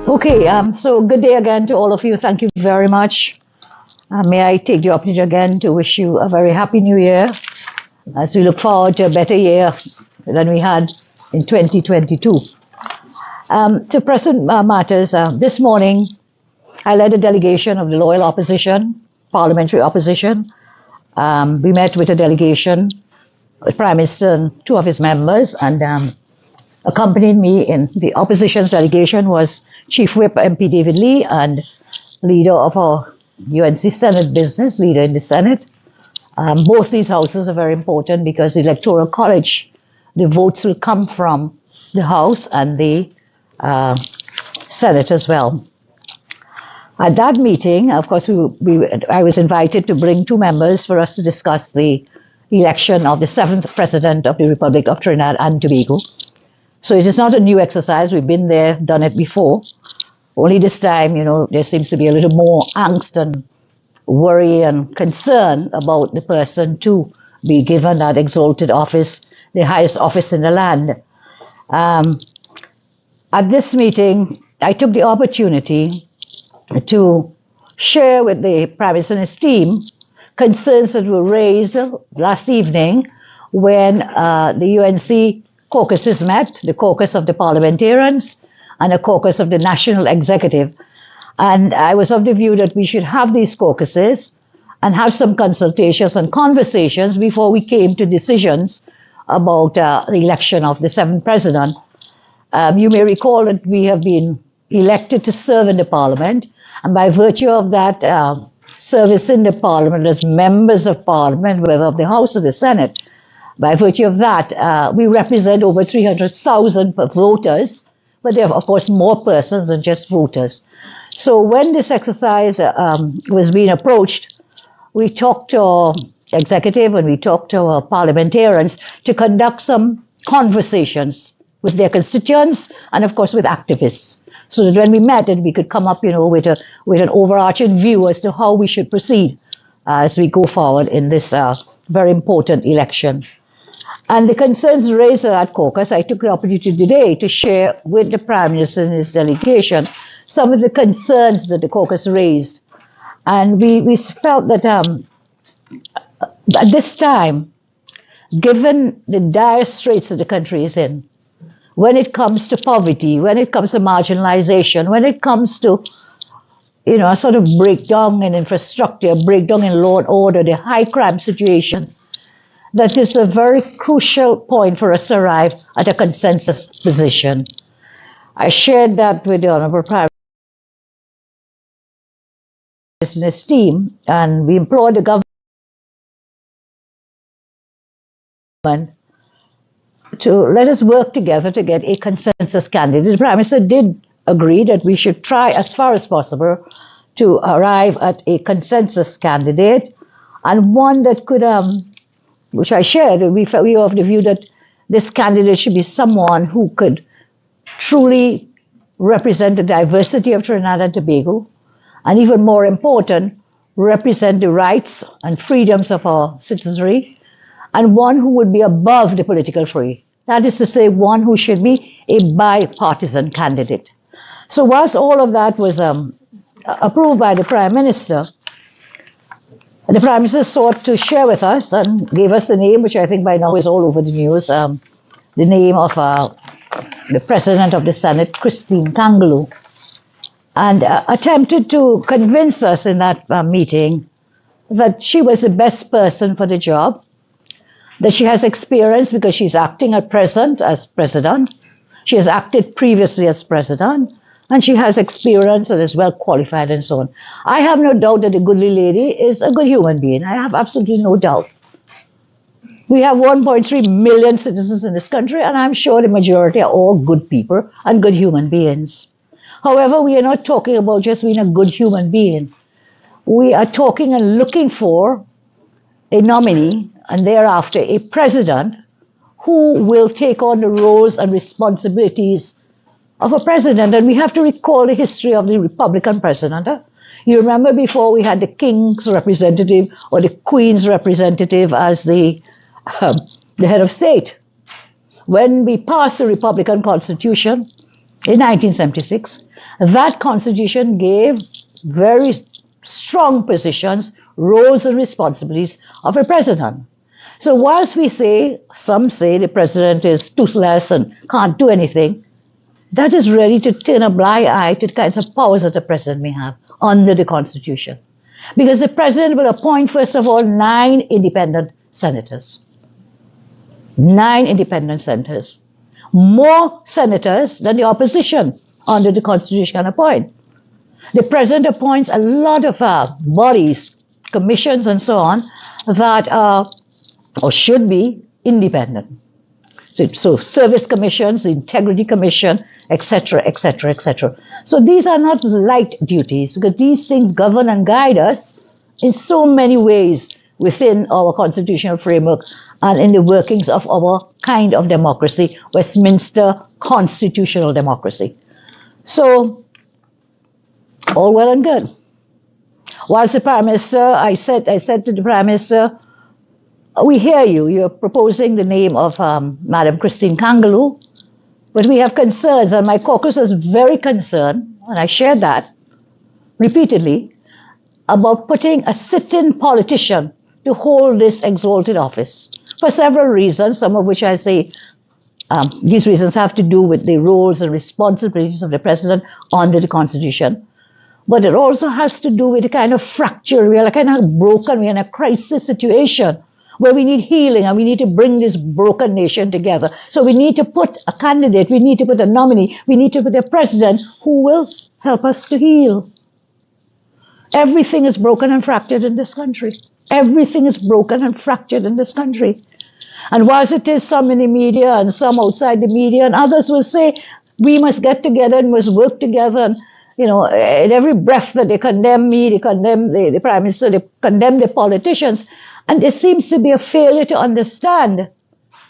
Okay, so good day again to all of you. Thank you very much. May I take the opportunity again to wish you a very happy new year as we look forward to a better year than we had in 2022. To present matters, this morning I led a delegation of the loyal opposition, parliamentary opposition. We met with a delegation, the Prime Minister and two of his members, and accompanying me in the opposition's delegation was Chief Whip MP David Lee and leader of our UNC Senate business, leader in the Senate. Both these houses are very important because the Electoral College, the votes will come from the House and the Senate as well. At that meeting, of course, I was invited to bring two members for us to discuss the election of the 7th President of the Republic of Trinidad and Tobago. So it is not a new exercise. We've been there, done it before. Only this time, there seems to be a little more angst and worry and concern about the person to be given that exalted office, the highest office in the land. At this meeting, I took the opportunity to share with the Prime Minister and his team concerns that were raised last evening when the UNC caucuses met, the caucus of the parliamentarians and the caucus of the national executive. And I was of the view that we should have these caucuses and have some consultations and conversations before we came to decisions about the election of the 7th president. You may recall that we have been elected to serve in the parliament, and by virtue of that service in the parliament as members of parliament, whether of the House or the Senate, by virtue of that, we represent over 300,000 voters, but there are, of course, more persons than just voters. So when this exercise was being approached, we talked to our executive and we talked to our parliamentarians to conduct some conversations with their constituents and, of course, with activists, so that when we met, and we could come up, with an overarching view as to how we should proceed as we go forward in this very important election. And the concerns raised at that caucus, I took the opportunity today to share with the Prime Minister and his delegation some of the concerns that the caucus raised. And we felt that at this time, given the dire straits that the country is in, when it comes to poverty, when it comes to marginalization, when it comes to a sort of breakdown in infrastructure, breakdown in law and order, the high crime situation, that is a very crucial point for us to arrive at a consensus position. I shared that with the Honorable Prime Minister and his team, and we implored the government to let us work together to get a consensus candidate. The Prime Minister did agree that we should try as far as possible to arrive at a consensus candidate, and one that could which I shared, we were of the view that this candidate should be someone who could truly represent the diversity of Trinidad and Tobago, and even more important, represent the rights and freedoms of our citizenry, and one who would be above the political fray. That is to say, one who should be a bipartisan candidate. So whilst all of that was approved by the Prime Minister, the Prime Minister sought to share with us and gave us the name, which I think by now is all over the news, the name of the President of the Senate, Christine Kangaloo, and attempted to convince us in that meeting that she was the best person for the job, that she has experience because she's acting at present as President, she has acted previously as President, and she has experience and is well qualified and so on. I have no doubt that the goodly lady is a good human being. I have absolutely no doubt. We have 1.3 million citizens in this country, and I'm sure the majority are all good people and good human beings. However, we are not talking about just being a good human being. We are talking and looking for a nominee and thereafter a president who will take on the roles and responsibilities of a president. And we have to recall the history of the Republican president. You remember before we had the king's representative or the queen's representative as the head of state. When we passed the Republican Constitution in 1976, That constitution gave very strong positions, roles and responsibilities of a president. So whilst some say the president is toothless and can't do anything, that is ready to turn a blind eye to the kinds of powers that the president may have under the Constitution. Because the president will appoint, first of all, 9 independent senators. 9 independent senators. More senators than the opposition under the Constitution can appoint. The president appoints a lot of bodies, commissions and so on, that are or should be independent. So service commissions, integrity commission, etc., etc., etc. So these are not light duties, because these things govern and guide us in so many ways within our constitutional framework and in the workings of our kind of democracy, Westminster constitutional democracy. So, all well and good. Whilst the Prime Minister, I said to the Prime Minister, we hear you. You're proposing the name of Madam Christine Kangaloo, but we have concerns, and my caucus is very concerned, and I shared that repeatedly, about putting a sit-in politician to hold this exalted office for several reasons, some of which I say these reasons have to do with the roles and responsibilities of the president under the Constitution. But it also has to do with the kind of fracture. We are kind of broken. We're in a crisis situation where we need healing and we need to bring this broken nation together. So we need to put a candidate, we need to put a nominee, we need to put a president who will help us to heal. Everything is broken and fractured in this country. Everything is broken and fractured in this country. And whilst it is some in the media and some outside the media, and others will say, we must get together and must work together, and in every breath that they condemn me, they condemn the Prime Minister, they condemn the politicians. And there seems to be a failure to understand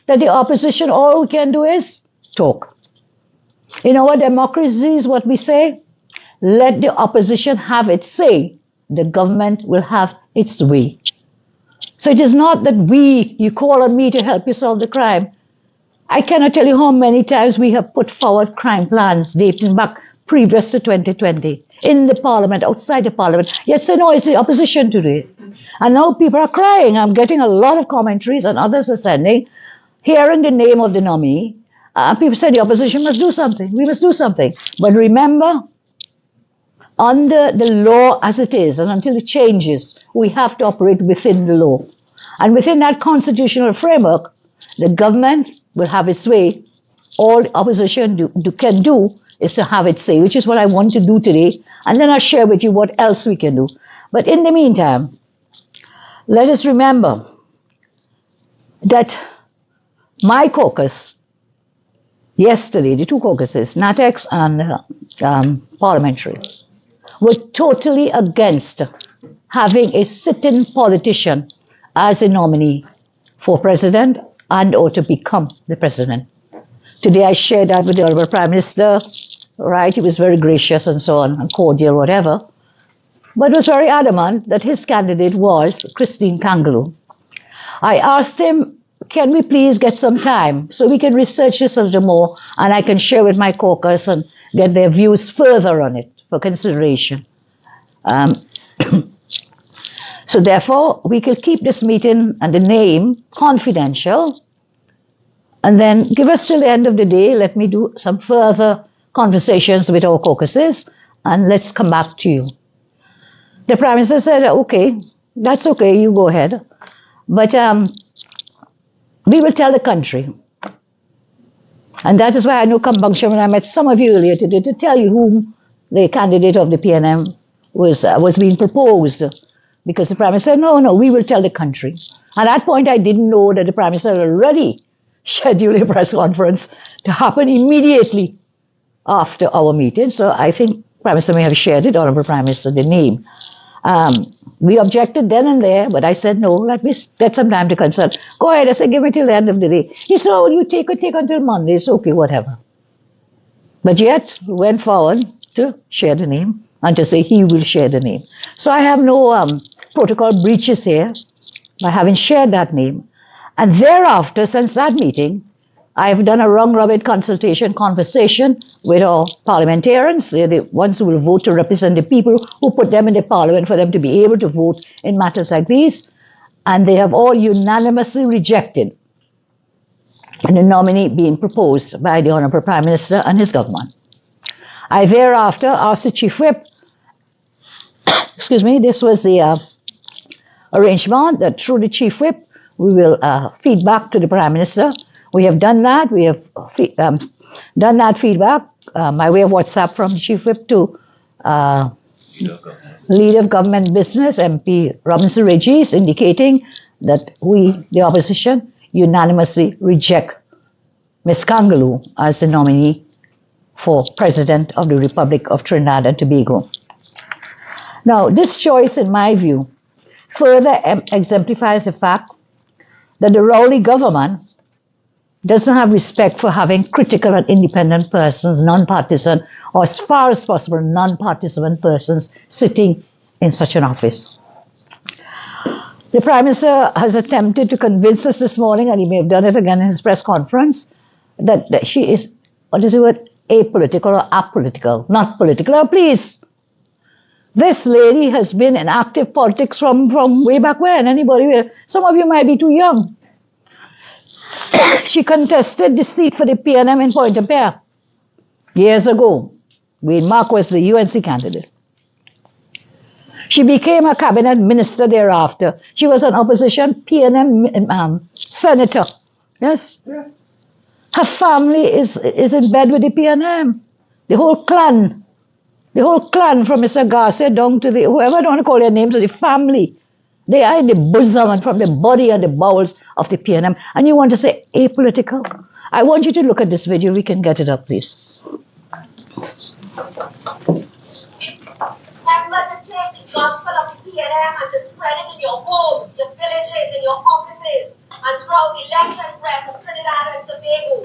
that the opposition, all we can do is talk. In our democracy is what we say, let the opposition have its say. The government will have its way. So it is not that you call on me to help you solve the crime. I cannot tell you how many times we have put forward crime plans dating back previous to 2020, in the parliament, outside the parliament. Yet say, no, it's the opposition to do it. And now people are crying. I'm getting a lot of commentaries, and others are sending, hearing the name of the nominee. People say the opposition must do something. We must do something. But remember, under the law as it is, and until it changes, we have to operate within the law. And within that constitutional framework, the government will have its way. All the opposition can do is to have its say, which is what I want to do today. And then I'll share with you what else we can do. But in the meantime, let us remember that my caucus, yesterday, the 2 caucuses, NATEX and parliamentary, were totally against having a sit-in politician as a nominee for president and or to become the president. Today I shared that with the Honorable Prime Minister, right? He was very gracious and so on, and cordial, whatever, but was very adamant that his candidate was Christine Kangaloo. I asked him, can we please get some time so we can research this a little more and I can share with my caucus and get their views further on it for consideration. So therefore, we can keep this meeting and the name confidential, and then give us till the end of the day. Let me do some further conversations with our caucuses, and let's come back to you. The Prime Minister said, okay, that's okay, you go ahead. But we will tell the country. And that is why I know compunction when I met some of you earlier today to tell you whom the candidate of the PNM was being proposed. Because the Prime Minister said, no, we will tell the country. At that point, I didn't know that the Prime Minister had already scheduled a press conference to happen immediately after our meeting. So I think Prime Minister may have shared it, Honourable Prime Minister, the name. We objected then and there, but I said, no, let me get some time to consult. Go ahead, I said, give me till the end of the day. He said, oh, you take until Monday. It's okay, whatever. But yet, we went forward to share the name and to say he will share the name. So I have no protocol breaches here by having shared that name. And thereafter, since that meeting, I have done a round-robin consultation conversation with our parliamentarians. They're the ones who will vote to represent the people who put them in the parliament for them to be able to vote in matters like these. And they have all unanimously rejected the nominee being proposed by the Honourable Prime Minister and his government. I thereafter asked the Chief Whip, excuse me, this was the arrangement that through the Chief Whip, we will feed back to the Prime Minister. We have done that. We have done that feedback by way of WhatsApp from the Chief Whip to Leader of Government Business, MP Robinson Regis, indicating that we, the opposition, unanimously reject Ms. Kangaloo as the nominee for President of the Republic of Trinidad and Tobago. Now, this choice, in my view, further exemplifies the fact that the Rowley government doesn't have respect for having critical and independent persons, non-partisan, or as far as possible, non-partisan persons sitting in such an office. The Prime Minister has attempted to convince us this morning, and he may have done it again in his press conference, that she is, what is the word, apolitical or apolitical, not political. Oh, please. This lady has been in active politics from way back when. Anybody, some of you might be too young. She contested the seat for the PNM in Pointe-à-Pierre years ago, when Mark was the UNC candidate. She became a cabinet minister thereafter. She was an opposition PNM senator. Yes? Yeah. Her family is in bed with the PNM. The whole clan. The whole clan from Mr. Garcia down to the, whoever I don't want to call their names, of the family. They are in the bosom and from the body and the bowels of the PNM. And you want to say apolitical? I want you to look at this video. We can get it up, please. Gospel of the PNM and to spread it in your homes, your villages, in your offices, and throughout the length and breadth of Trinidad and Tobago.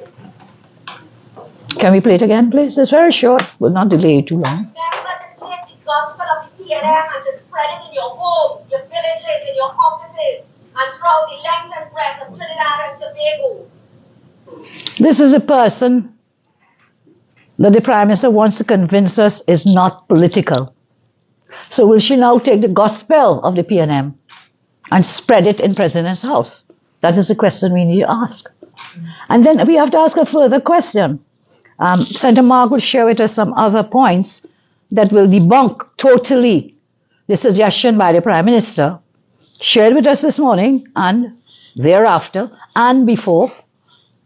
Can we play it again, please? It's very short. We'll not delay it too long. Remember to take the gospel of the PNM and to spread it in your homes, your villages, in your offices, and throughout the length and breadth of Trinidad and Tobago. This is a person that the Prime Minister wants to convince us is not political. So will she now take the gospel of the PNM and spread it in President's house? That is the question we need to ask. And then we have to ask a further question. Senator Mark will share with us some other points that will debunk totally the suggestion by the Prime Minister, shared with us this morning and thereafter and before,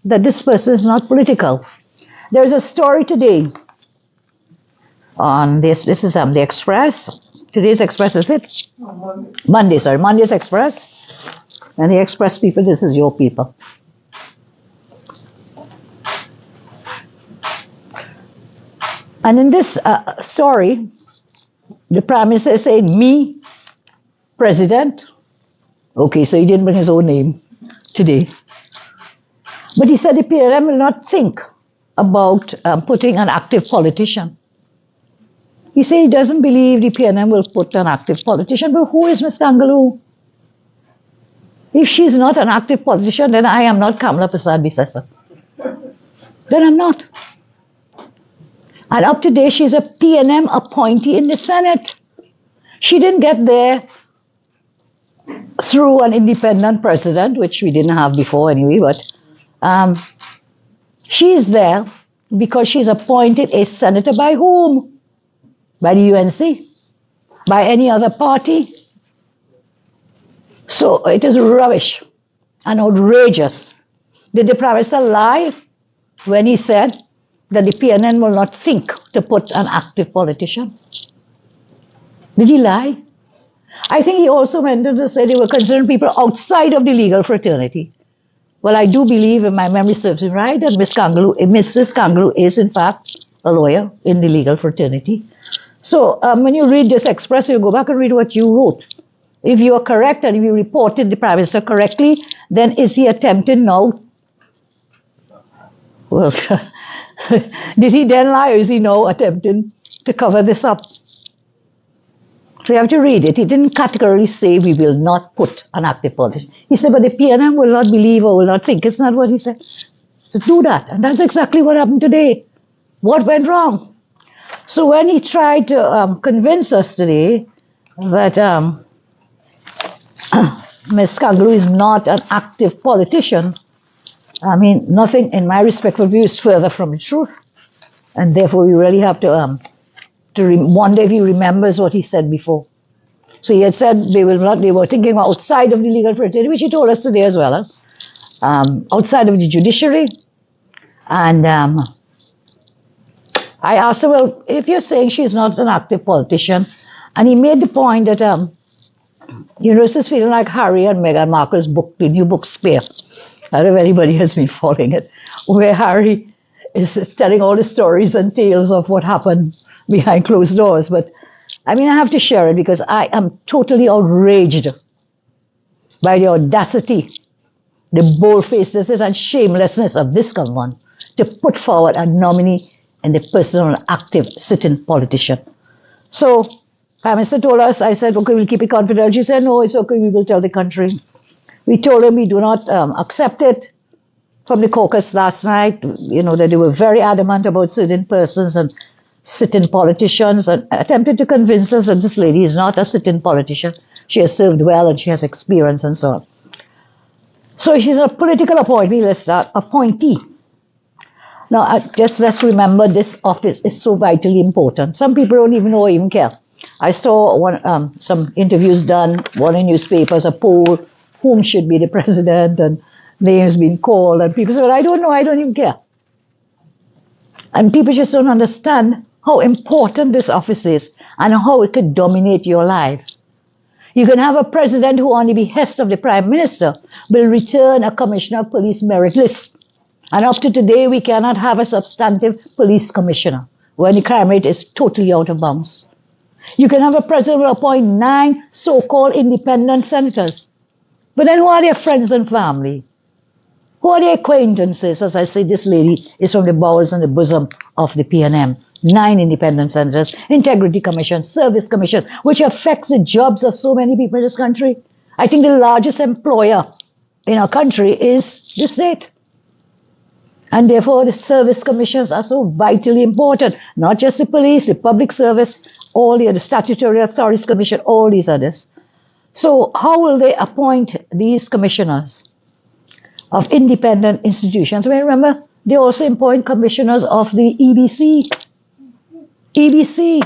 that this person is not political. There is a story today on this is the Express. Today's Express, is it? Monday, sorry. Monday's Express. And the Express people, this is your people. And in this story, the Prime Minister is saying, me, President. Okay, so he didn't bring his own name today. But he said the PNM will not think about putting an active politician. He said he doesn't believe the PNM will put an active politician. But who is Ms. Kangaloo? If she's not an active politician, then I am not Kamala Prasad Bisesa. Then I'm not. And up to date, she's a PNM appointee in the Senate. She didn't get there through an independent president, which we didn't have before anyway, but she's there because she's appointed a senator by whom? By the UNC? By any other party? So it is rubbish and outrageous. Did the Prime Minister lie when he said that the PNN will not think to put an active politician? Did he lie? I think he also meant to say they were considering people outside of the legal fraternity. Well, I do believe, if my memory serves me right, that Mrs. Kangaloo is in fact a lawyer in the legal fraternity. So when you read this Express, you go back and read what you wrote. If you are correct and if you reported the Prime Minister correctly, then is he attempting now? Well, did he then lie, or is he now attempting to cover this up? So you have to read it. He didn't categorically say we will not put an active politician. He said, but the PNM will not believe or will not think. Isn't that what he said? to do that. And that's exactly what happened today. What went wrong? So when he tried to convince us today that Ms. Kangaroo is not an active politician, I mean, nothing in my respectful view is further from the truth. And therefore, we really have to wonder if he remembers what he said before. So he had said they were thinking about outside of the legal fraternity, which he told us today as well, outside of the judiciary. And I asked him, well, if you're saying she's not an active politician, and he made the point that, this is feeling like Harry and Meghan Markle's book, the new book, Spare. I don't know if anybody has been following it, where Harry is telling all the stories and tales of what happened behind closed doors. But, I mean, I have to share it because I am totally outraged by the audacity, the bold-facedness and shamelessness of this government to put forward a nominee and the person of an active sitting politician. So, Prime Minister told us, I said, okay, we'll keep it confidential. She said, no, it's okay, we will tell the country. We told him we do not accept it. From the caucus last night, that they were very adamant about certain persons and sitting politicians and attempted to convince us that this lady is not a sitting politician. She has served well and she has experience and so on. So she's a political appointee. Now, just let's remember this office is so vitally important. Some people don't even know or even care. I saw some interviews done, one in newspapers, a poll, whom should be the president, and names being called, and people say, well, I don't know, I don't even care. And people just don't understand how important this office is and how it could dominate your life. You can have a president who, on the behest of the prime minister, will return a commissioner of police merit list. And up to today, we cannot have a substantive police commissioner when the crime rate is totally out of bounds. You can have a president who will appoint 9 so-called independent senators. But then who are their friends and family? Who are their acquaintances? As I say, this lady is from the bowels and the bosom of the PNM. 9 independent senators, integrity commission, service commission, which affects the jobs of so many people in this country. I think the largest employer in our country is the state. And therefore, the service commissions are so vitally important. Not just the police, the public service, all the other statutory authorities commission, all these others. So how will they appoint these commissioners of independent institutions? Well, remember, they also appoint commissioners of the EBC. EBC,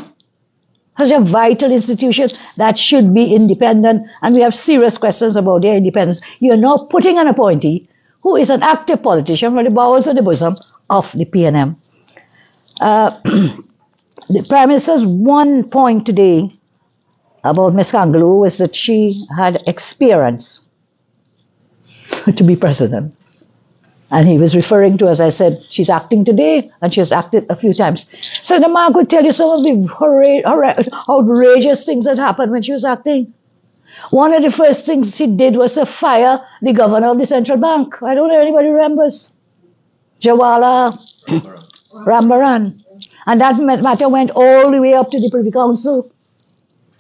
such a vital institution that should be independent, and we have serious questions about their independence. You're now putting an appointee who is an active politician from the bowels and the bosom of the PNM. The Prime Minister's one point today about Ms. Kangaroo was that she had experience to be president. And he was referring to, as I said, she's acting today, and she has acted a few times. So the Mark would tell you some of the outrageous things that happened when she was acting. One of the first things she did was to fire the governor of the central bank. I don't know if anybody remembers. Jawala Rambaran. And that matter went all the way up to the Privy Council.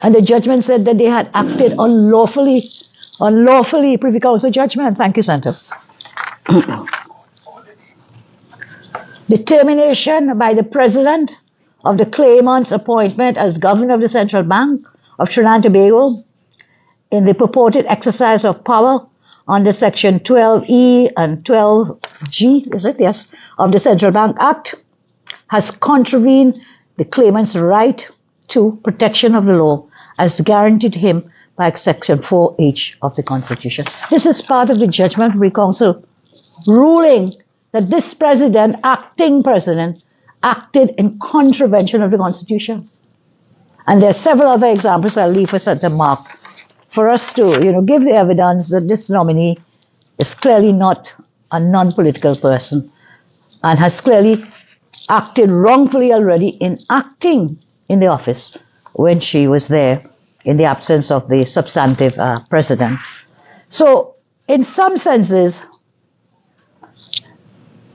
And the judgment said that they had acted unlawfully. Unlawfully, Privy Council judgment. Thank you, Senator. Determination by the President of the claimant's appointment as Governor of the Central Bank of Trinidad and Tobago in the purported exercise of power under Section 12E and 12G, is it? Yes, of the Central Bank Act has contravened the claimant's right to protection of the law as guaranteed him by Section 4H of the Constitution. This is part of the judgment of the Council ruling that this president, acting president, acted in contravention of the Constitution. And there are several other examples I'll leave for Senator Mark for us to, give the evidence that this nominee is clearly not a non-political person and has clearly acted wrongfully already in acting in the office when she was there in the absence of the substantive president. So, in some senses,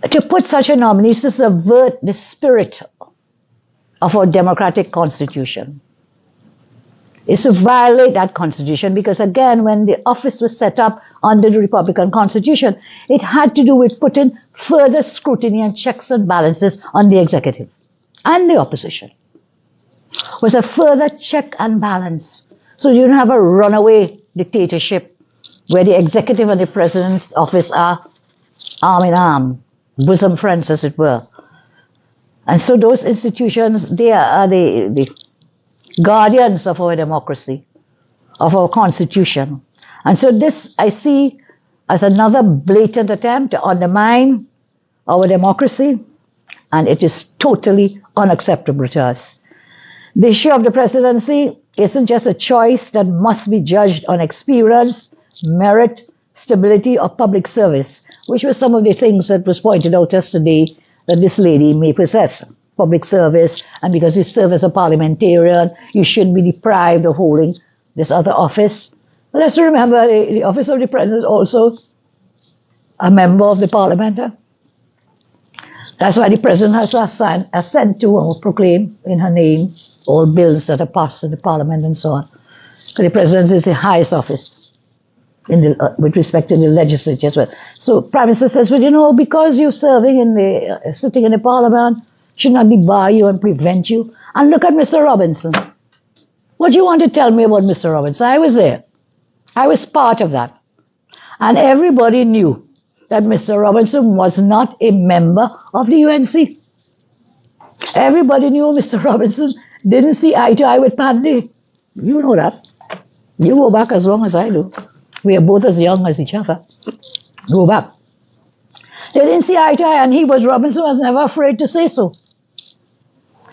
to put such a nominee is to subvert the spirit of our democratic constitution. is to violate that constitution because, again, when the office was set up under the Republican Constitution, it had to do with putting further scrutiny and checks and balances on the executive and the opposition. It was a further check and balance. So you don't have a runaway dictatorship where the executive and the president's office are arm in arm, bosom friends, as it were. And so those institutions, they are the guardians of our democracy, of our constitution. And so this I see as another blatant attempt to undermine our democracy, and it is totally unacceptable to us. The issue of the presidency isn't just a choice that must be judged on experience, merit, stability, or public service, which were some of the things that was pointed out yesterday that this lady may possess. Public service, and because you serve as a parliamentarian, you shouldn't be deprived of holding this other office. But let's remember the office of the president is also a member of the parliament. That's why the president has assent to or proclaim in her name all bills that are passed in the parliament and so on. Because the president is the highest office with respect to the legislature as well. So Prime Minister says, well, you know, because you're serving sitting in the parliament, should not debar you and prevent you. And look at Mr. Robinson. What do you want to tell me about Mr. Robinson? I was there. I was part of that. And everybody knew that Mr. Robinson was not a member of the UNC. Everybody knew Mr. Robinson didn't see eye to eye with Pandy. You know that. You go back as long as I do. We are both as young as each other. Go back. They didn't see eye to eye, and Robinson was never afraid to say so.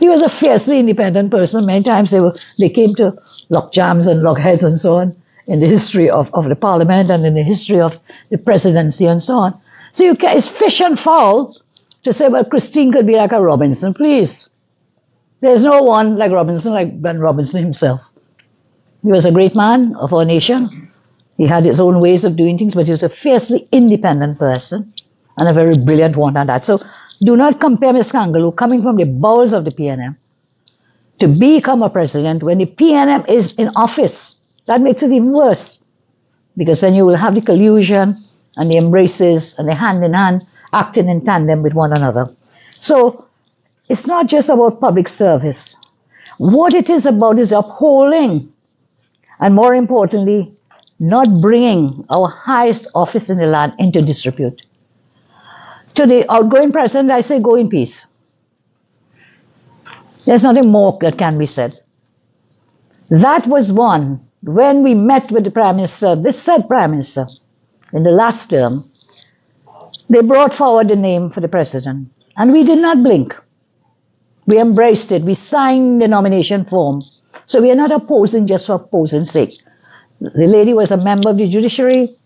He was a fiercely independent person. Many times they came to lock jams and lock heads and so on in the history of the parliament and in the history of the presidency and so on. So it's fish and fowl to say, well, Christine could be like a Robinson. Please. There's no one like Robinson, like Ben Robinson himself. He was a great man of our nation. He had his own ways of doing things, but he was a fiercely independent person and a very brilliant one at that. So do not compare Ms. Kangaloo coming from the bowels of the PNM to become a president when the PNM is in office. That makes it even worse, because then you will have the collusion and the embraces and the hand-in-hand acting in tandem with one another. So it's not just about public service. What it is about is upholding, and more importantly, not bringing our highest office in the land into disrepute. To the outgoing president, I say go in peace. There's nothing more that can be said. That was one. When we met with the Prime Minister, this said Prime Minister, in the last term, they brought forward the name for the president. And we did not blink. We embraced it. We signed the nomination form. So we are not opposing just for opposing's sake. The lady was a member of the judiciary.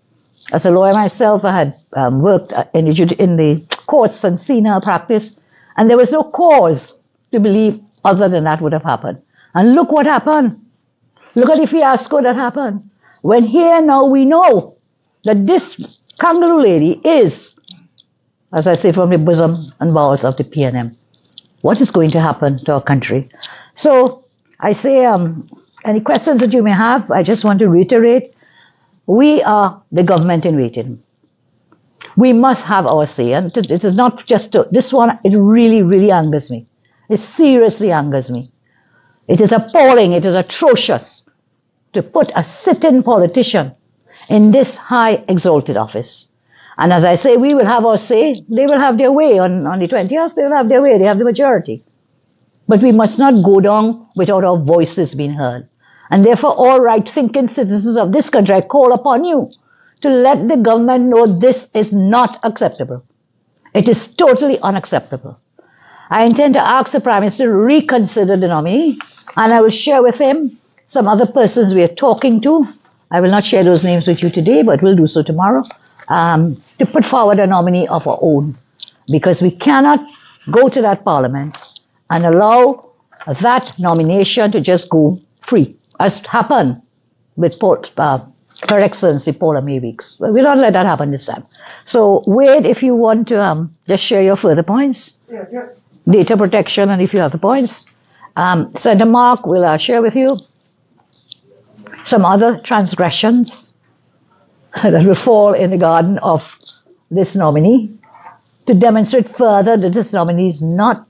As a lawyer myself, I had worked in the courts and seen her practice, and there was no cause to believe other than that would have happened. And look what happened. Look at the fiasco that happened. When here now we know that this Kangaloo lady is, as I say, from the bosom and bowels of the PNM. What is going to happen to our country? So I say, any questions that you may have, I just want to reiterate, we are the government in waiting. We must have our say. And it is not just this one, it really, really angers me. It seriously angers me. It is appalling, it is atrocious to put a sitting politician in this high exalted office. And as I say, we will have our say. They will have their way on the 20th. They will have their way. They have the majority. But we must not go down without our voices being heard. And therefore, all right-thinking citizens of this country, I call upon you to let the government know this is not acceptable. It is totally unacceptable. I intend to ask the Prime Minister to reconsider the nominee, and I will share with him some other persons we are talking to. I will not share those names with you today, but we'll do so tomorrow, to put forward a nominee of our own, because we cannot go to that parliament and allow that nomination to just go free, as happened with Her Excellency Paula May Weeks. Well, we'll not let that happen this time. So, Wade, if you want to just share your further points. Yeah. Data protection, and if you have the points. Senator Mark will share with you. some other transgressions that will fall in the garden of this nominee to demonstrate further that this nominee is not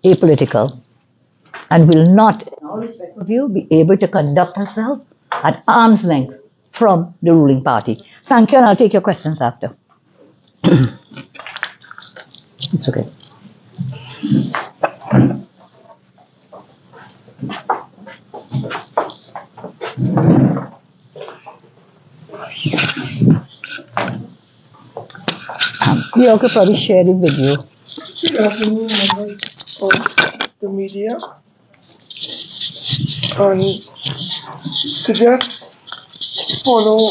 apolitical and will not, in all respect of you, be able to conduct herself at arm's length from the ruling party. Thank you, and I'll take your questions after. It's okay. We also probably share the video. Good afternoon, members of the media. And to just follow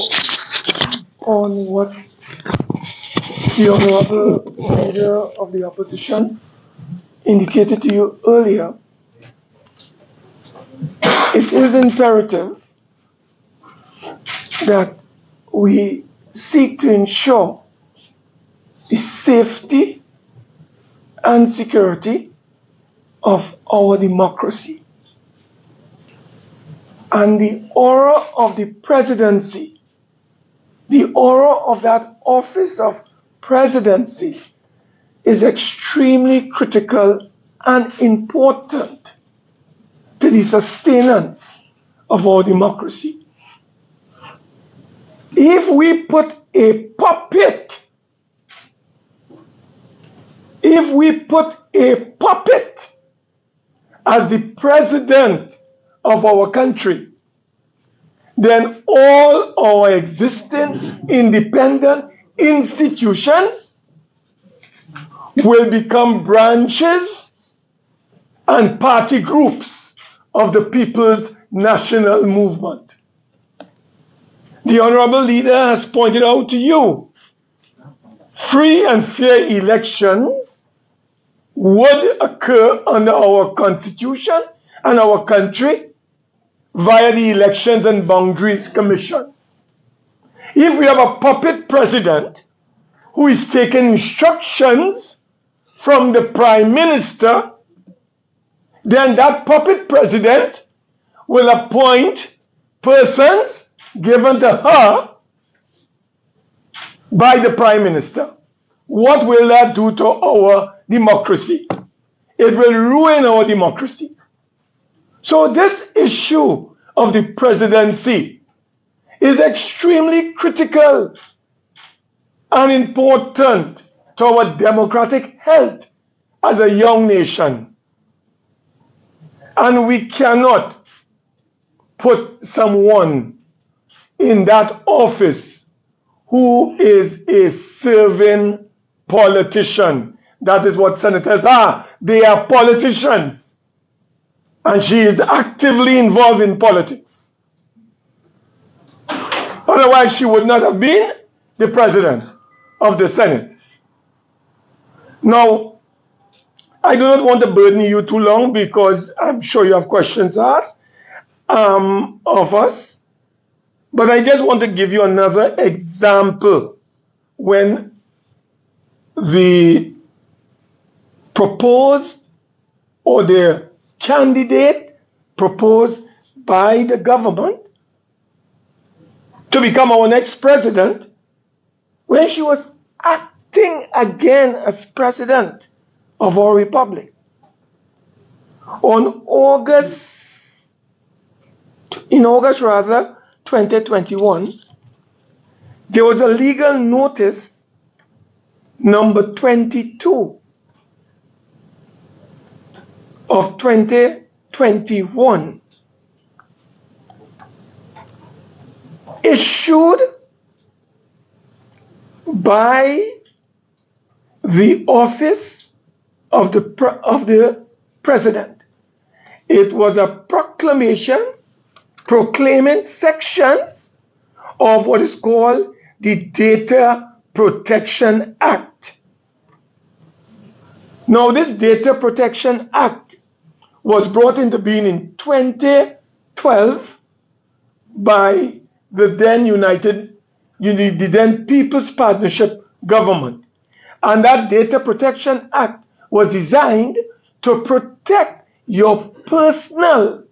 on what the Honorable Leader of the Opposition indicated to you earlier, it is imperative that we seek to ensure the safety and security of our democracy. And the aura of the presidency, the aura of that office of presidency is extremely critical and important to the sustenance of our democracy. If we put a puppet as the president of our country, then all our existing independent institutions will become branches and party groups of the People's National Movement. The Honorable Leader has pointed out to you, free and fair elections would occur under our Constitution and our country via the Elections and Boundaries Commission. If we have a puppet president who is taking instructions from the Prime Minister, then that puppet president will appoint persons given to her by the Prime Minister. What will that do to our democracy? It will ruin our democracy. So this issue of the presidency is extremely critical and important to our democratic health as a young nation. And we cannot put someone in that office who is a serving politician. That is what senators are. They are politicians. And she is actively involved in politics. Otherwise, she would not have been the president of the Senate. Now, I do not want to burden you too long because I'm sure you have questions asked of us. But I just want to give you another example when the proposed or the candidate proposed by the government to become our next president, when she was acting again as president of our republic. In August 2021, there was a legal notice number 22 of 2021 issued by the office of the president. It was a proclamation proclaiming sections of what is called the Data Protection Act. Now, this Data Protection Act was brought into being in 2012 by the then People's Partnership government. And that Data Protection Act was designed to protect your personal,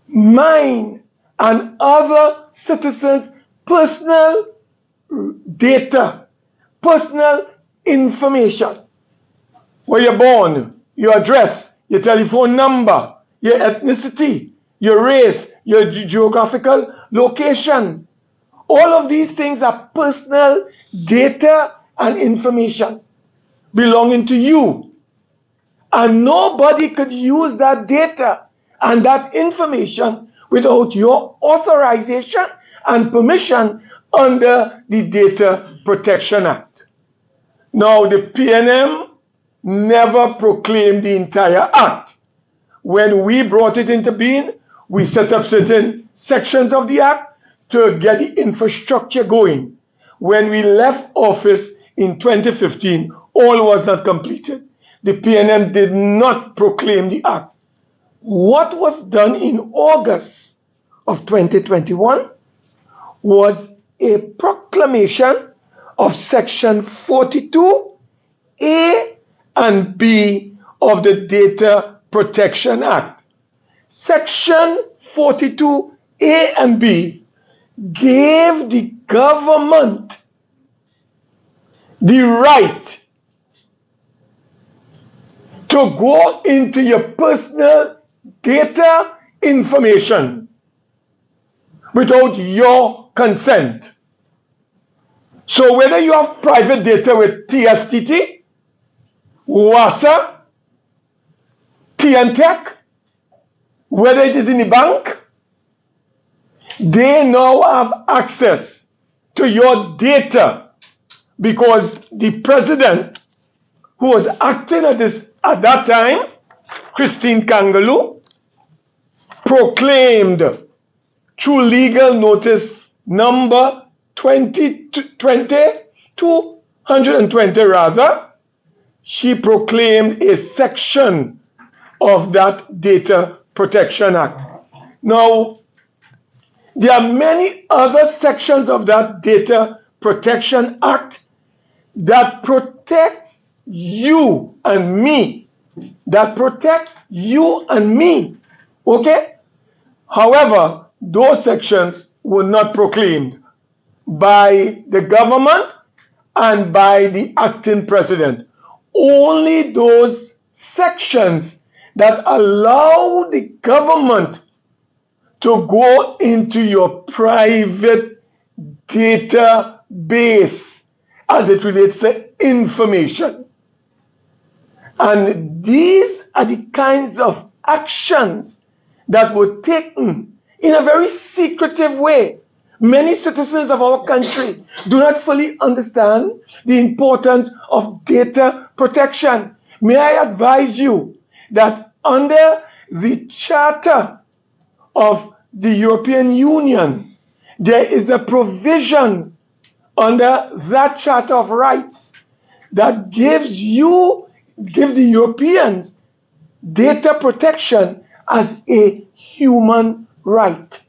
mine and other citizens' personal data, personal information. Where you're born, your address, your telephone number, your ethnicity, your race, your geographical location. All of these things are personal data and information belonging to you. And nobody could use that data and that information without your authorization and permission under the Data Protection Act. Now, the PNM never proclaimed the entire act. When we brought it into being, we set up certain sections of the act to get the infrastructure going. When we left office in 2015, all was not completed. The PNM did not proclaim the act. What was done in August of 2021 was a proclamation of Section 42A and B of the Data Protection Act. Section 42A and B gave the government the right to go into your personal data information without your consent. So whether you have private data with TSTT, WASA, TNTech, whether it is in the bank, they now have access to your data because the president who was acting at that time, Christine Kangaloo, proclaimed through legal notice number 220 rather, she proclaimed a section of that Data Protection Act. Now, there are many other sections of that Data Protection Act that protects you and me. That protect you and me. Okay? However, those sections were not proclaimed by the government and by the acting president. Only those sections that allow the government to go into your private database as it relates to information. And these are the kinds of actions that were taken in a very secretive way. Many citizens of our country do not fully understand the importance of data protection. May I advise you that under the Charter of the European Union, there is a provision under that Charter of Rights that gives the Europeans data protection as a human right.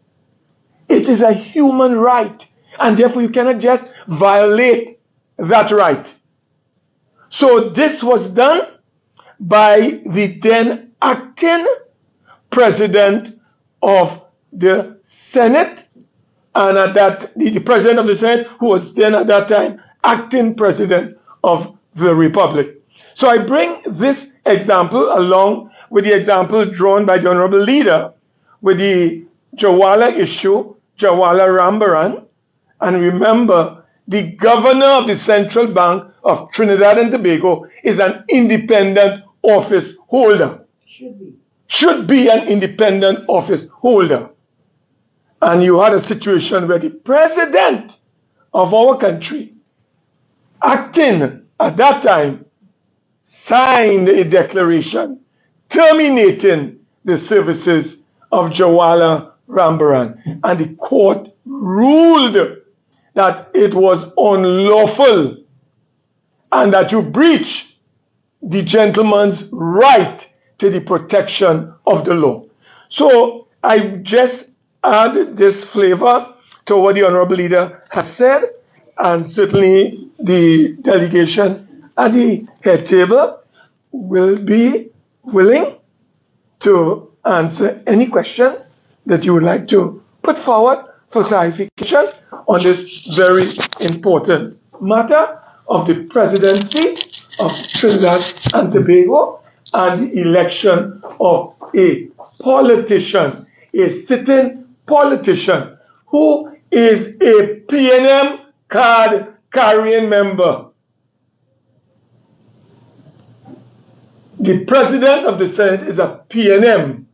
It is a human right, and therefore you cannot just violate that right. So this was done by the then acting president of the Senate, and at that, the president of the Senate, who was then at that time acting president of the Republic. So I bring this example along with the example drawn by the Honorable Leader with the Jawala issue, Jawala Rambaran. And remember, the governor of the Central Bank of Trinidad and Tobago is an independent office holder. Should be an independent office holder. And you had a situation where the president of our country, acting at that time, signed a declaration terminating the services of Jawala Rambaran. And the court ruled that it was unlawful and that you breach the gentleman's right to the protection of the law. So I just add this flavor to what the Honorable Leader has said, and certainly the delegation at the head table will be willing to answer any questions that you would like to put forward for clarification on this very important matter of the presidency of Trinidad and Tobago and the election of a politician, a sitting politician who is a PNM card carrying member. The president of the Senate is a PNM,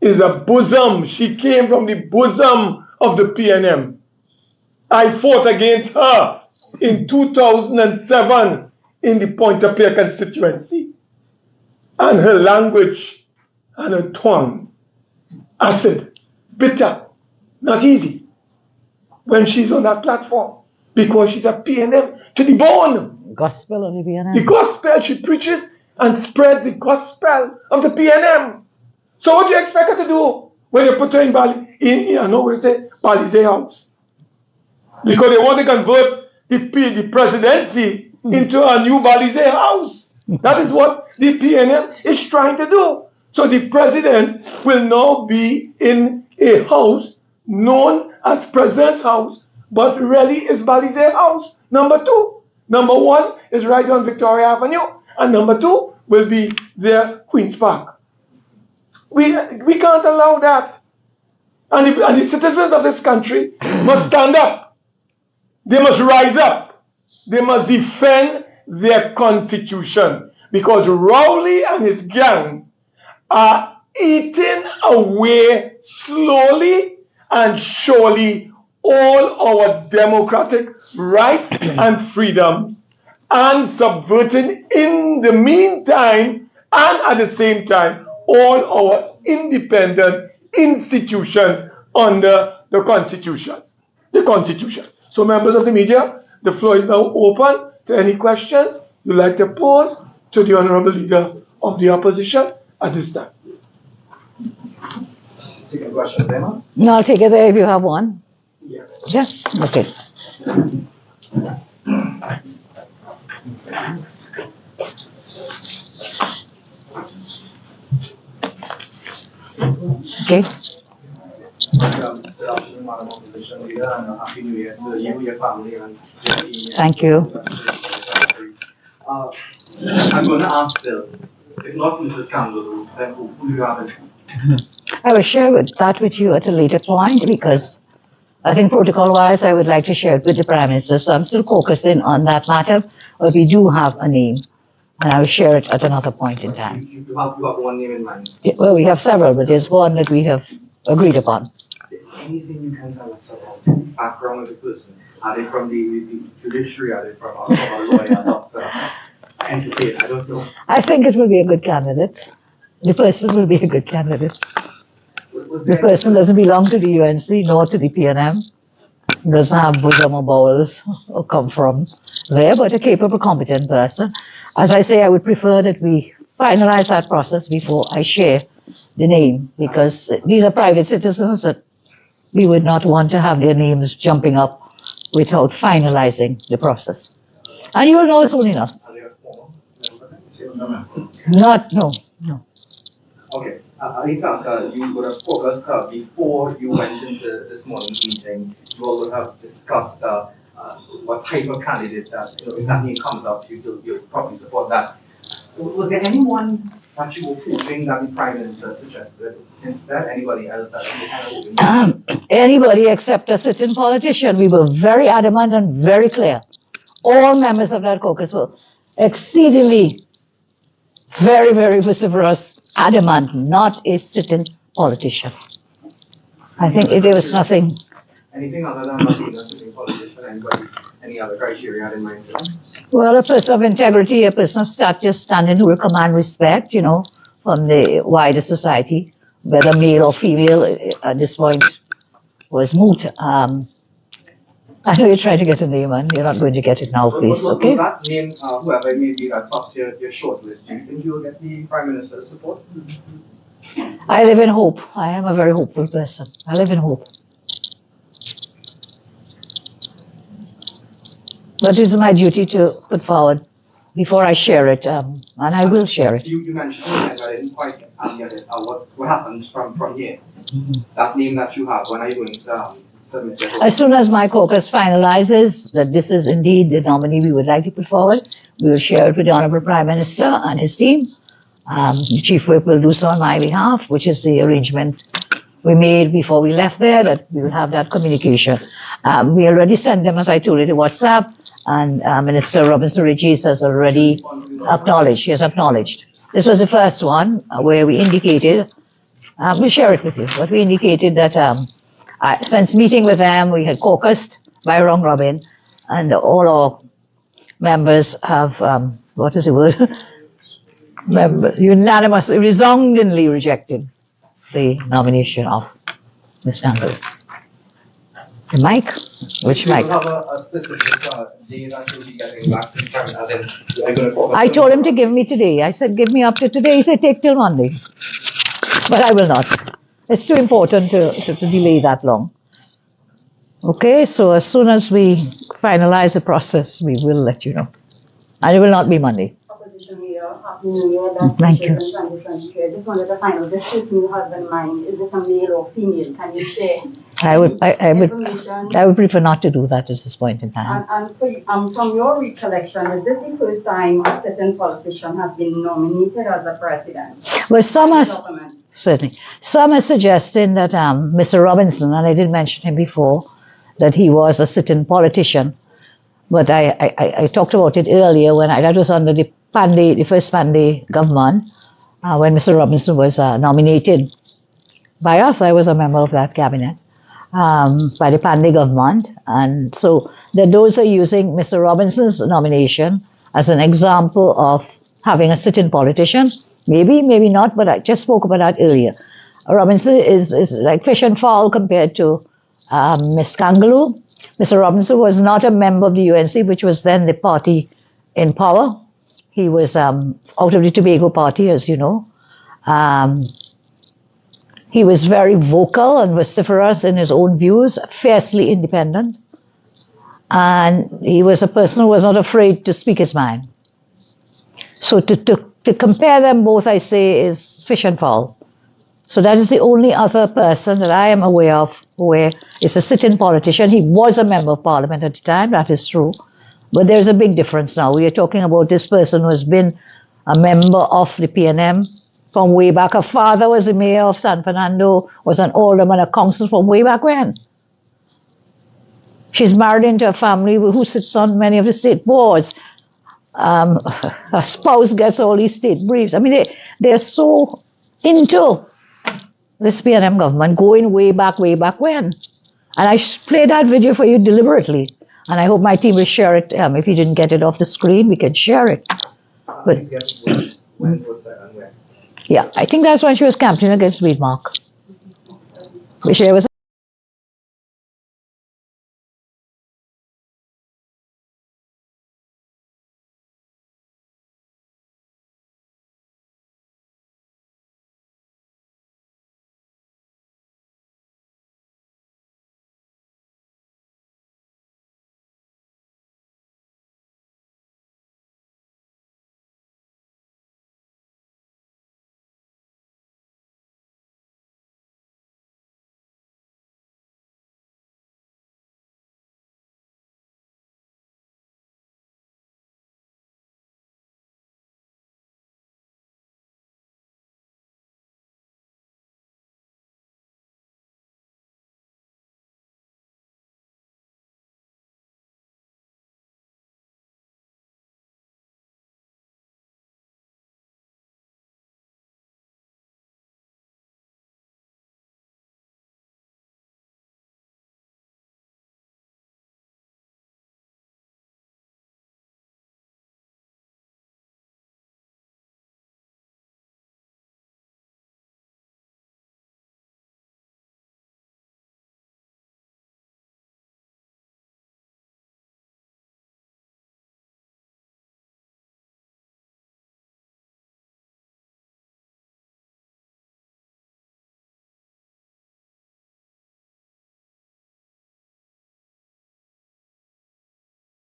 is a bosom. She came from the bosom of the PNM. I fought against her in 2007 in the Pointe-à-Pierre constituency. And her language and her tongue, acid, bitter, not easy when she's on that platform because she's a PNM to the bone. Gospel of the PNM. The gospel, she preaches and spreads the gospel of the PNM. So what do you expect her to do when you put her in Balize house? Because they want to convert the presidency into a new Balize house. That is what the PNM is trying to do. So the president will now be in a house known as President's House, but really is Balize House. Number 2. Number 1 is right on Victoria Avenue, and number 2 will be there, Queen's Park. We can't allow that. And the citizens of this country must stand up. They must rise up. They must defend their constitution, because Rowley and his gang are eating away slowly and surely all our democratic rights and freedoms, and subverting in the meantime and at the same time all our independent institutions under the Constitution. So members of the media, the floor is now open to any questions you'd like to pose to the Honorable Leader of the Opposition at this time. Take a question, Emma? No, I'll take it there if you have one. Yeah. Yeah? Okay. Okay. Good afternoon, Madam Opposition Leader, and Happy New Year to you, your family, and your team. Thank you. I'm going to ask Bill, if not Mrs. Campbell, then who do you have in? I will share that with you at a later point, because I think protocol-wise I would like to share it with the Prime Minister. So I'm still focusing on that matter, but we do have a name, and I will share it at another point in time. You have one name in mind. Well, we have several, but there's one that we have agreed upon. Is there anything you can tell us about the background of the person? Are they from the judiciary? Are they from a lawyer, doctor, entity? I don't know. I think it will be a good candidate. The person will be a good candidate. The person doesn't belong to the UNC nor to the PNM. Doesn't have bosom or bowels or come from there, but a capable, competent person. As I say, I would prefer that we finalize that process before I share the name, because these are private citizens that we would not want to have their names jumping up without finalizing the process. And you will know soon enough. Are they a former member? No. Okay, I need to ask, you would have focused before you went into this morning's meeting, you all would have discussed what type of candidate that, if that name comes up, you'll probably support that. Was there anyone that you were hoping that the Prime Minister suggested instead? Anybody else that you kind of hoping? Anybody except a sitting politician. We were very adamant and very clear. All members of that caucus were exceedingly very, very vociferous, adamant, not a sitting politician. I think there was nothing. Anything other than not being a sitting politician? Anybody, any other criteria in mind? Well, a person of integrity, a person of status, standing who will command respect, from the wider society, whether male or female, at this point was moot. I know you're trying to get a name, and you're not going to get it now, please, okay? Will that name, whoever it may be that tops your shortlist, do you think you will get the Prime Minister's support? I live in hope. I am a very hopeful person. I live in hope. But it is my duty to put forward before I share it, and I will share it. You mentioned something that I didn't quite get it. What happens from here? That name that you have, when are you going to submit it? As soon as my caucus finalizes that this is indeed the nominee we would like to put forward, we will share it with the Honorable Prime Minister and his team. The Chief Whip will do so on my behalf, which is the arrangement we made before we left there, that we will have that communication. We already sent them, as I told you, the WhatsApp, and Minister Robinson Regis has already acknowledged. She has acknowledged. This was the first one where we indicated, we'll share it with you, but we indicated that since meeting with them, we had caucused by round robin, and all our members have, what is the word? Members unanimously, resoundingly rejected the nomination of Ms. Angle. The mic? Which mic? You have a specific day that you'll be getting back to determine, as in, are you going to I told him to give me today. I said, give me up to today. He said, take till Monday. But I will not. It's too important to delay that long. Okay, so as soon as we finalize the process, we will let you know. And it will not be Monday. Opposition Mayor, Happy New Year. That's Thank you. 2023. I just wanted to find out, this person you have in mind, is it a male or female? Can you share? I would information? prefer not to do that at this point in time. And from your recollection, is this the first time a certain politician has been nominated as a president? Well, some are Government. certainly some are suggesting that Mr. Robinson, and I did mention him before, that he was a sitting politician. But I talked about it earlier when that was under the first Pandey government, when Mr. Robinson was nominated by us. I was a member of that cabinet by the Pandey government. And so those are using Mr. Robinson's nomination as an example of having a sitting politician. Maybe, maybe not, but I just spoke about that earlier. Robinson is like fish and fowl compared to Ms. Kangaloo. Mr. Robinson was not a member of the UNC, which was then the party in power. He was out of the Tobago party, as you know. He was very vocal and vociferous in his own views, fiercely independent. And he was a person who was not afraid to speak his mind. So to compare them both, I say, is fish and fowl. So that is the only other person that I am aware of where is a sitting politician. He was a member of parliament at the time, that is true. But there's a big difference now. We are talking about this person who has been a member of the PNM from way back. Her father was the mayor of San Fernando, was an alderman, a council from way back when. She's married into a family who sits on many of the state boards. Her spouse gets all these state briefs. I mean, they're so into this PNM government going way back when. And I played that video for you deliberately. And I hope my team will share it. If you didn't get it off the screen, we can share it. But when it was said and where? yeah, I think that's when she was campaigning against Weedmark. We share with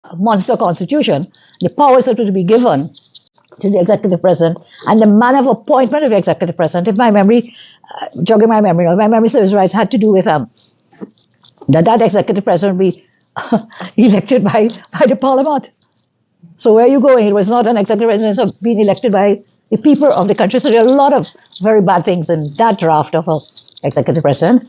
a monster constitution, the powers that were to be given to the executive president and the manner of appointment of the executive president. If my memory jogging my memory now, my memory serves right, had to do with that executive president be elected by the parliament. So where are you going? It was not an executive president of being elected by the people of the country. So there are a lot of very bad things in that draft of an executive president.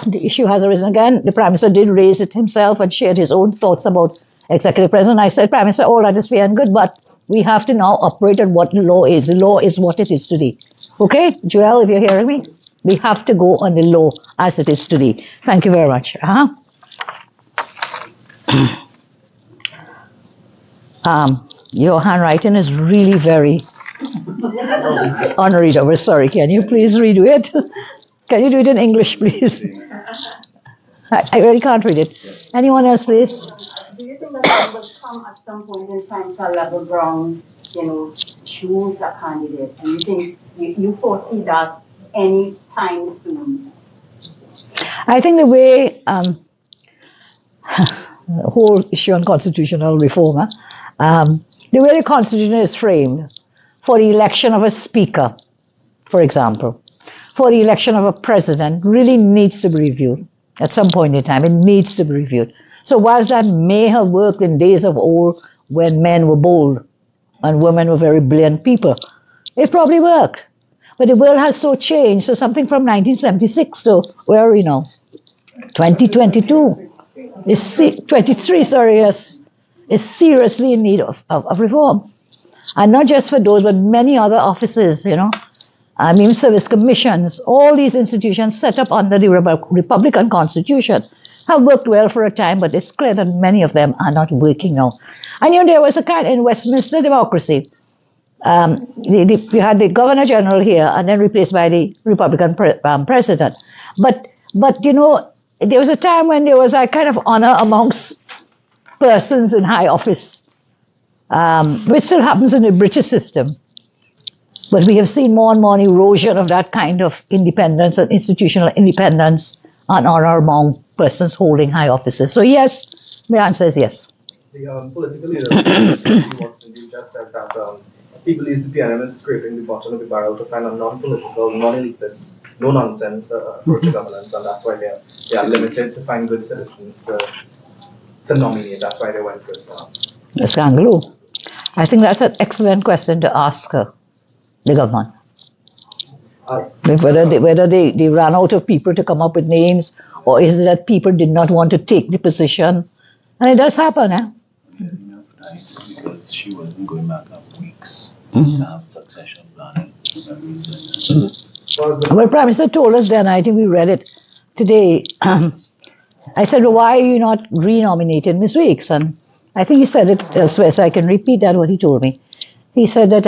The issue has arisen again. The Prime Minister did raise it himself and shared his own thoughts about executive president. I said, Prime Minister, all that is fair and good, but we have to now operate on what the law is. The law is what it is today. Okay, Joel, if you're hearing me, we have to go on the law as it is today. Thank you very much. Your handwriting is really very unreadable. Sorry, can you please redo it? Can you do it in English, please? I really can't read it. Anyone else, please? Do you think that it will come at some point in time to level ground, choose a candidate? Do you think you foresee that any time soon? I think the way the whole issue on constitutional reform, the way the Constitution is framed for the election of a speaker, for example, for the election of a president, really needs to be reviewed at some point in time. It needs to be reviewed. So whilst that may have worked in days of old when men were bold and women were very brilliant people, it probably worked. But the world has so changed. So something from 1976 to where are we now? 2022. 23, sorry, yes, is seriously in need of reform. And not just for those, but many other offices, even service commissions, all these institutions set up under the Republican Constitution have worked well for a time, but it's clear that many of them are not working now. And there was a kind in Westminster democracy. We had the Governor General here and then replaced by the Republican president. But there was a time when there was a kind of honor amongst persons in high office, which still happens in the British system. But we have seen more and more erosion of that kind of independence and institutional independence and honor among persons holding high offices. So yes, my answer is yes. The political leader, Watson, you just said that people use the PNM as scraping the bottom of the barrel to find a non-political, non-elitist, no-nonsense approach to governance, and that's why they are limited to find good citizens to nominate. That's why they went with Ms. Kangaloo, I think that's an excellent question to ask the government. Whether they ran out of people to come up with names, or is it that people did not want to take the position? And it does happen, eh? Because she wasn't going back up weeks to have succession planning for that reason. Well, Prime Minister told us then, I think we read it today. I said, well, why are you not renominating Ms. Weeks? And I think he said it elsewhere, so I can repeat that, what he told me. He said that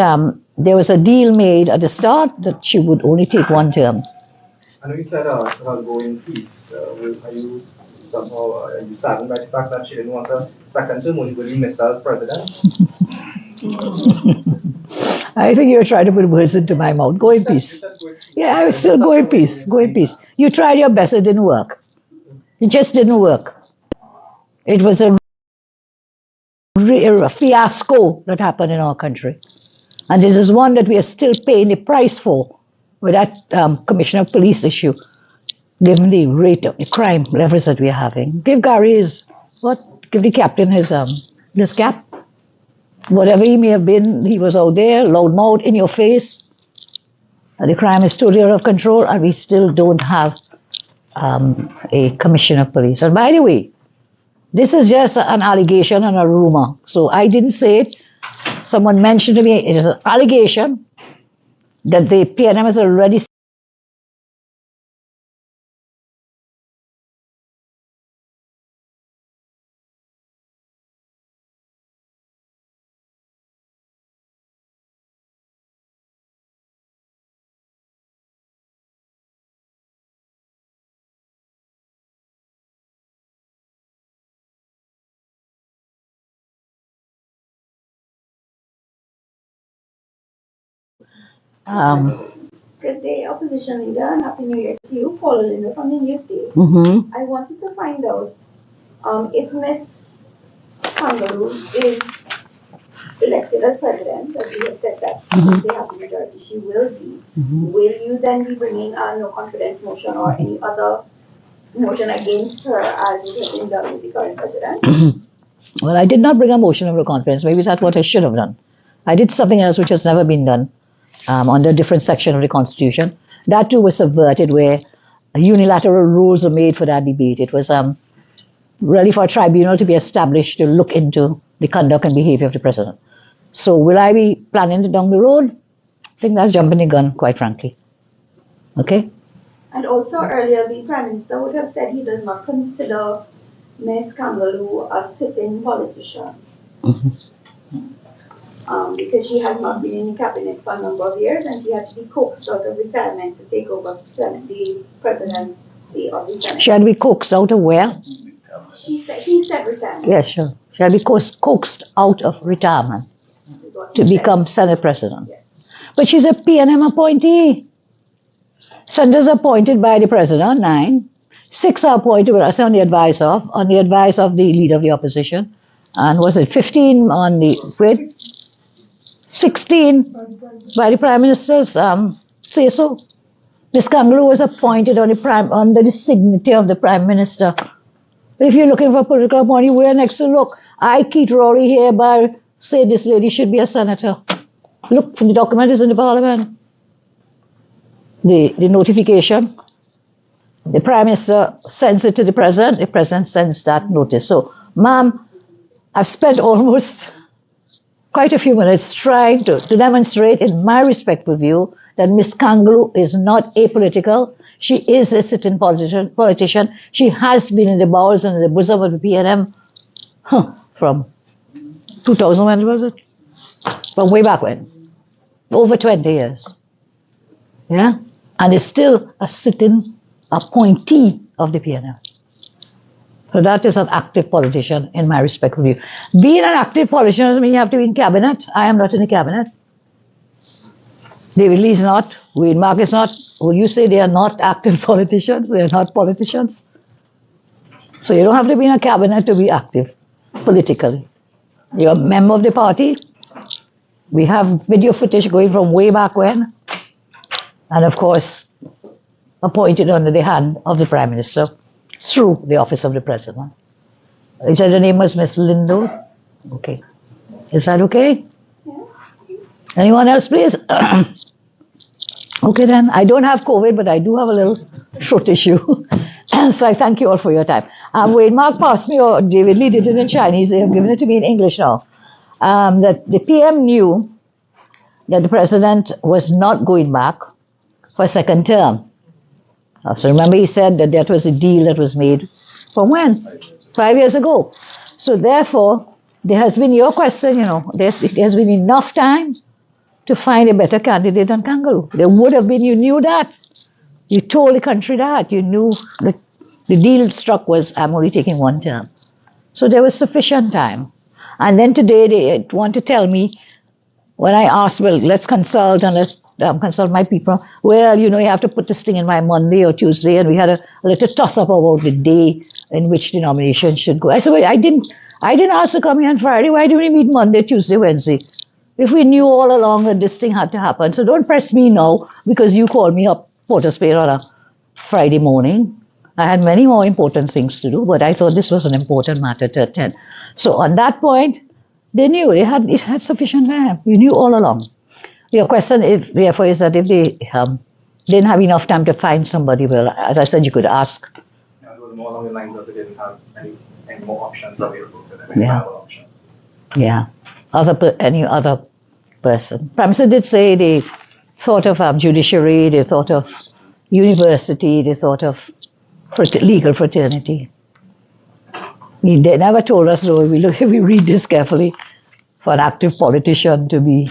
there was a deal made at the start that she would only take one term. I know you said her go in peace. Are you saddened by the fact that she didn't want a second term? Will you miss her as president? I think you're trying to put words into my mouth. Go in peace. Yeah, I was still go in peace. Go in peace. You tried your best, it didn't work. It just didn't work. It was a fiasco that happened in our country. And this is one that we are still paying the price for with that Commissioner of Police issue, given the rate of the crime levels that we are having. Give Gary give the captain his cap. Whatever he may have been, he was out there, loudmouth, in your face. And the crime is totally out of control, and we still don't have a commissioner of police. And by the way, this is just an allegation and a rumor. So I didn't say it. Someone mentioned to me, it is an allegation that the PNM has already Good day, opposition leader, and happy New Year to you. Paula Linda from the Newsday. I wanted to find out if Ms. Kangaroo is elected as president, as you have said that if they have the majority, she will be, will you then be bringing a no confidence motion or any other motion against her as it has been done with the current president? Well, I did not bring a motion of no confidence. Maybe that's what I should have done. I did something else which has never been done under a different section of the Constitution. That too was subverted, where unilateral rules were made for that debate. It was really for a tribunal to be established to look into the conduct and behavior of the president. So will I be planning it down the road? I think that's jumping the gun, quite frankly. Okay? And also earlier, the Prime Minister would have said he does not consider Ms. Kangaloo a sitting politician. Because she has not been in the cabinet for a number of years and she had to be coaxed out of retirement to take over the presidency of the Senate. She had to be coaxed out of where? He said retirement. Yes, sure. She had to be coaxed out of retirement to become Senate president. Yes. But she's a PNM appointee. Senators are appointed by the president, 9. 6 are appointed on the advice of the leader of the opposition. And was it 15 on the, 16 by the Prime Minister's say so. Ms. Kangaloo was appointed under the signature of the Prime Minister. If you're looking for political money, where next to look? I, Keith Rory, hereby say this lady should be a senator. Look, the document is in the Parliament. The notification. The Prime Minister sends it to the President sends that notice. So, ma'am, I've spent almost quite a few minutes trying to demonstrate, in my respectful view, that Ms. Kangaloo is not apolitical. She is a sitting politician. She has been in the bowels and in the bosom of the PNM from 2000, when was it? From way back when. Over 20 years. Yeah? And is still a sitting appointee of the PNM. So that is an active politician, in my respectful view. Being an active politician doesn't mean you have to be in cabinet. I am not in the cabinet. David Lee is not. Wade Mark is not. Will you say they are not active politicians? They are not politicians. So you don't have to be in a cabinet to be active politically. You're a member of the party. We have video footage going from way back when. And of course, appointed under the hand of the Prime Minister through the office of the President. You said the name was Miss Lindo? Okay. Is that okay? Yeah. Anyone else, please? Okay then. I don't have COVID, but I do have a little throat issue. So I thank you all for your time. Wade Mark passed me, or David Lee did it in Chinese. They have given it to me in English now. That the PM knew that the President was not going back for a second term. So remember, he said that that was a deal that was made from when? 5 years ago. So therefore, there has been your question, there has been enough time to find a better candidate than Kangaloo. There would have been, you knew that. You told the country that. You knew that the deal struck was, I'm only taking 1 term. So there was sufficient time. And then today they want to tell me, when I asked, well, let's consult and let's consult my people. Well, you have to put this thing in by Monday or Tuesday, and we had a little toss-up about the day in which the nomination should go. I said, well, I didn't ask to come here on Friday. Why do we meet Monday, Tuesday, Wednesday? If we knew all along that this thing had to happen. So don't press me now because you called me up Port Spain on a Friday morning. I had many more important things to do, but I thought this was an important matter to attend. So on that point, they knew it had sufficient time. You knew all along. Your question, therefore, is that if they didn't have enough time to find somebody, well, as I said, you could ask. Yeah, it was more along the lines of they didn't have any more options available to them, any viable options. Yeah. Any other person. Prime Minister did say they thought of judiciary, they thought of university, they thought of legal fraternity. They never told us, though, if we read this carefully, for an active politician to be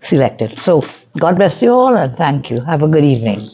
selected. So, God bless you all and thank you. Have a good evening.